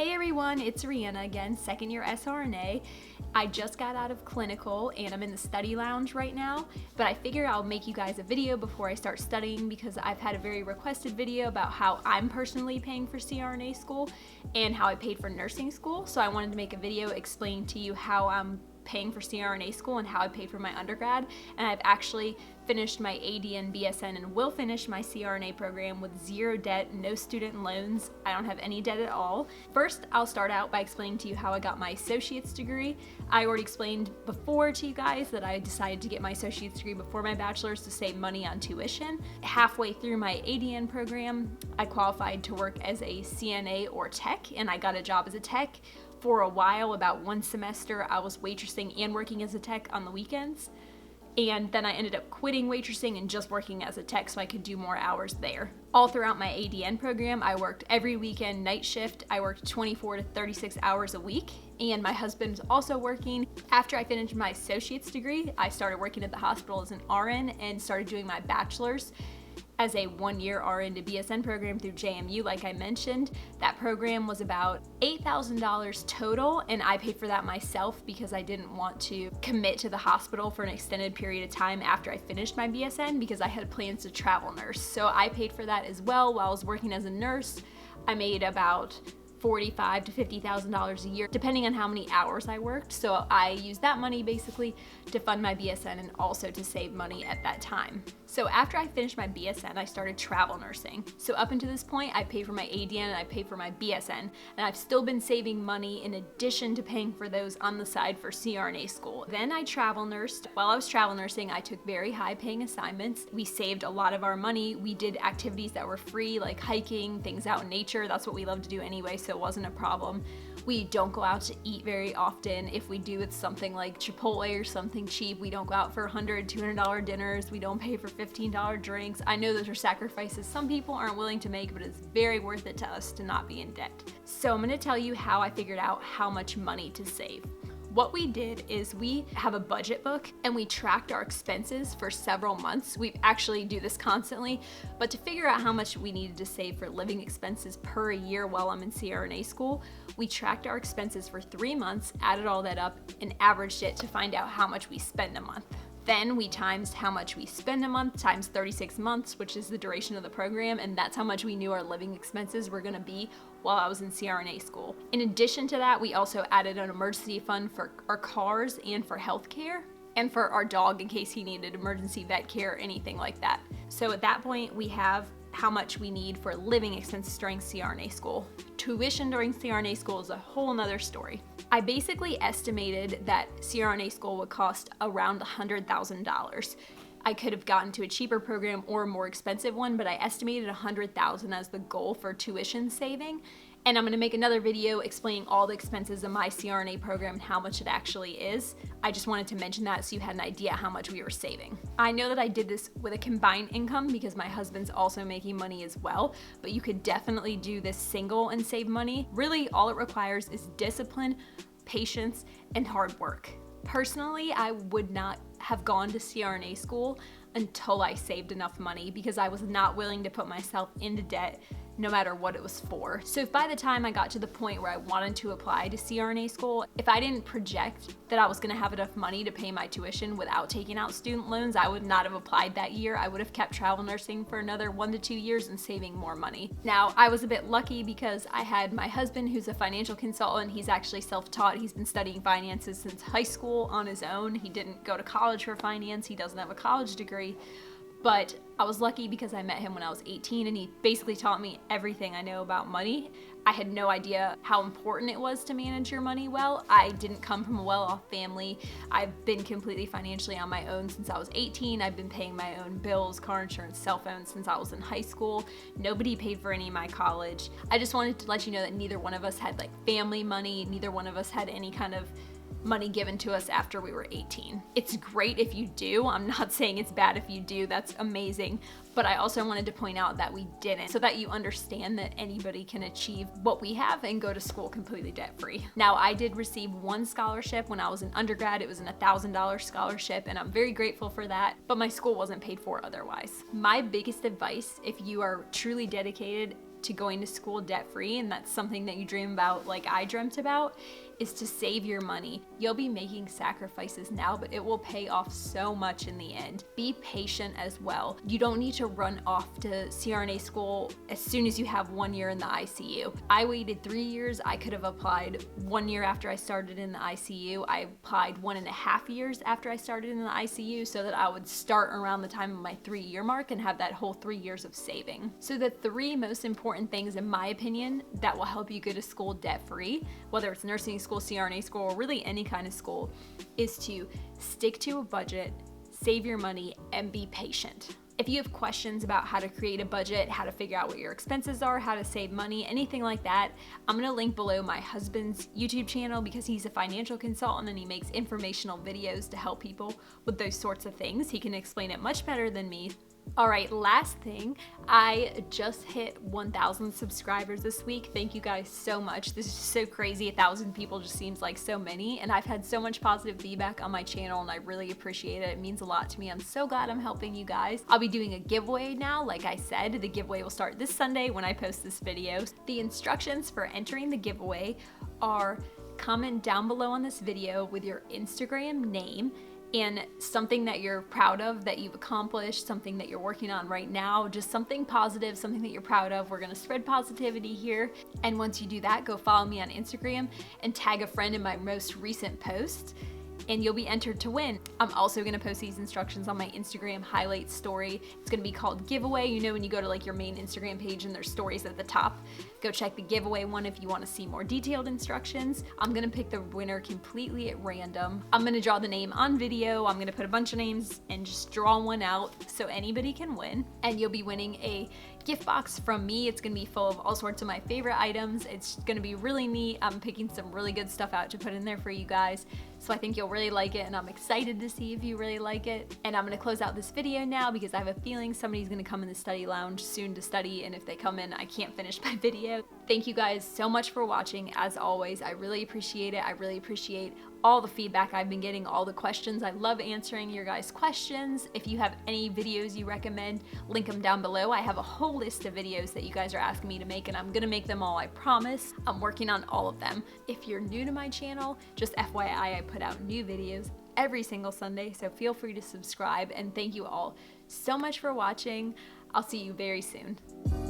Hey everyone, it's Rihanna again, second year SRNA. I just got out of clinical and I'm in the study lounge right now, but I figured I'll make you guys a video before I start studying because I've had a very requested video about how I'm personally paying for CRNA school and how I paid for nursing school. So I wanted to make a video explaining to you how I'm paying for CRNA school and how I paid for my undergrad, and I've actually finished my AD and BSN and will finish my CRNA program with zero debt, no student loans. I don't have any debt at all. First, I'll start out by explaining to you how I got my associate's degree. I already explained before to you guys that I decided to get my associate's degree before my bachelor's to save money on tuition. Halfway through my ADN program, I qualified to work as a CNA or tech, and I got a job as a tech. For a while, about one semester, I was waitressing and working as a tech on the weekends. And then I ended up quitting waitressing and just working as a tech so I could do more hours there. All throughout my ADN program, I worked every weekend night shift. I worked 24 to 36 hours a week, and my husband's also working. After I finished my associate's degree, I started working at the hospital as an RN and started doing my bachelor's as a one-year RN to BSN program through JMU, like I mentioned. That program was about $8,000 total, and I paid for that myself because I didn't want to commit to the hospital for an extended period of time after I finished my BSN because I had plans to travel nurse. So I paid for that as well while I was working as a nurse. I made about $45,000 to $50,000 a year, depending on how many hours I worked. So I used that money basically to fund my BSN and also to save money at that time. So after I finished my BSN, I started travel nursing. So up until this point, I paid for my ADN and I paid for my BSN, and I've still been saving money in addition to paying for those on the side for CRNA school. Then I travel nursed. While I was travel nursing, I took very high paying assignments. We saved a lot of our money. We did activities that were free, like hiking, things out in nature. That's what we love to do anyway, so it wasn't a problem. We don't go out to eat very often. If we do, it's something like Chipotle or something cheap. We don't go out for $100, $200 dinners. We don't pay for $15 drinks. I know those are sacrifices some people aren't willing to make, but it's very worth it to us to not be in debt. So I'm gonna tell you how I figured out how much money to save. What we did is we have a budget book and we tracked our expenses for several months. We actually do this constantly, but to figure out how much we needed to save for living expenses per year while I'm in CRNA school, we tracked our expenses for 3 months, added all that up, and averaged it to find out how much we spend a month. Then we times how much we spend a month times 36 months, which is the duration of the program, and that's how much we knew our living expenses were gonna be while I was in CRNA school. In addition to that, we also added an emergency fund for our cars and for healthcare, and for our dog in case he needed emergency vet care or anything like that. So at that point, we have how much we need for living expenses during CRNA school. Tuition during CRNA school is a whole nother story. I basically estimated that CRNA school would cost around $100,000. I could have gotten to a cheaper program or a more expensive one, but I estimated $100,000 as the goal for tuition saving. And I'm gonna make another video explaining all the expenses of my CRNA program and how much it actually is. I just wanted to mention that so you had an idea how much we were saving. I know that I did this with a combined income because my husband's also making money as well, but you could definitely do this single and save money. Really, all it requires is discipline, patience, and hard work. Personally, I would not have gone to CRNA school until I saved enough money because I was not willing to put myself into debt no matter what it was for. So if by the time I got to the point where I wanted to apply to CRNA school, if I didn't project that I was gonna have enough money to pay my tuition without taking out student loans, I would not have applied that year. I would have kept travel nursing for another 1 to 2 years and saving more money. Now, I was a bit lucky because I had my husband who's a financial consultant. He's actually self-taught. He's been studying finances since high school on his own. He didn't go to college for finance. He doesn't have a college degree. But I was lucky because I met him when I was 18 and he basically taught me everything I know about money. I had no idea how important it was to manage your money well. I didn't come from a well-off family. I've been completely financially on my own since I was 18. I've been paying my own bills, car insurance, cell phones since I was in high school. Nobody paid for any of my college. I just wanted to let you know that neither one of us had like family money. Neither one of us had any kind of money given to us after we were 18. It's great if you do. I'm not saying it's bad if you do. That's amazing. But I also wanted to point out that we didn't, so that you understand that anybody can achieve what we have and go to school completely debt-free. Now, I did receive one scholarship when I was an undergrad. It was an $1,000 scholarship, and I'm very grateful for that, but my school wasn't paid for otherwise. My biggest advice, if you are truly dedicated to going to school debt-free, and that's something that you dream about like I dreamt about, is to save your money. You'll be making sacrifices now, but it will pay off so much in the end. Be patient as well. You don't need to run off to CRNA school as soon as you have 1 year in the ICU. I waited 3 years. I could have applied 1 year after I started in the ICU. I applied 1.5 years after I started in the ICU so that I would start around the time of my 3-year mark and have that whole 3 years of saving. So the 3 most important things, in my opinion, that will help you go to school debt-free, whether it's nursing school, CRNA school, or really any kind of school, is to stick to a budget, save your money, and be patient. If you have questions about how to create a budget, how to figure out what your expenses are, how to save money, anything like that, I'm gonna link below my husband's YouTube channel because he's a financial consultant and he makes informational videos to help people with those sorts of things. He can explain it much better than me. All right, last thing, I just hit 1,000 subscribers this week. Thank you guys so much. This is so crazy. 1,000 people just seems like so many, and I've had so much positive feedback on my channel and I really appreciate it. It means a lot to me. I'm so glad I'm helping you guys. I'll be doing a giveaway now. Like I said, the giveaway will start this Sunday when I post this video. The instructions for entering the giveaway are: comment down below on this video with your Instagram name and something that you're proud of that you've accomplished, something that you're working on right now, just something positive, something that you're proud of. We're gonna spread positivity here. And once you do that, go follow me on Instagram and tag a friend in my most recent post, and you'll be entered to win. I'm also gonna post these instructions on my Instagram highlights story. It's gonna be called giveaway. You know when you go to like your main Instagram page and there's stories at the top, go check the giveaway one if you wanna see more detailed instructions. I'm gonna pick the winner completely at random. I'm gonna draw the name on video. I'm gonna put a bunch of names and just draw one out so anybody can win. And you'll be winning a gift box from me. It's gonna be full of all sorts of my favorite items. It's gonna be really neat. I'm picking some really good stuff out to put in there for you guys. So I think you'll really like it, and I'm excited to see if you really like it. And I'm gonna close out this video now because I have a feeling somebody's gonna come in the study lounge soon to study, and if they come in, I can't finish my video. Thank you guys so much for watching. As always, I really appreciate it. I really appreciate all the feedback I've been getting, all the questions. I love answering your guys' questions. If you have any videos you recommend, link them down below. I have a whole list of videos that you guys are asking me to make, and I'm gonna make them all, I promise. I'm working on all of them. If you're new to my channel, just FYI, I put out new videos every single Sunday, so feel free to subscribe, and thank you all so much for watching. I'll see you very soon.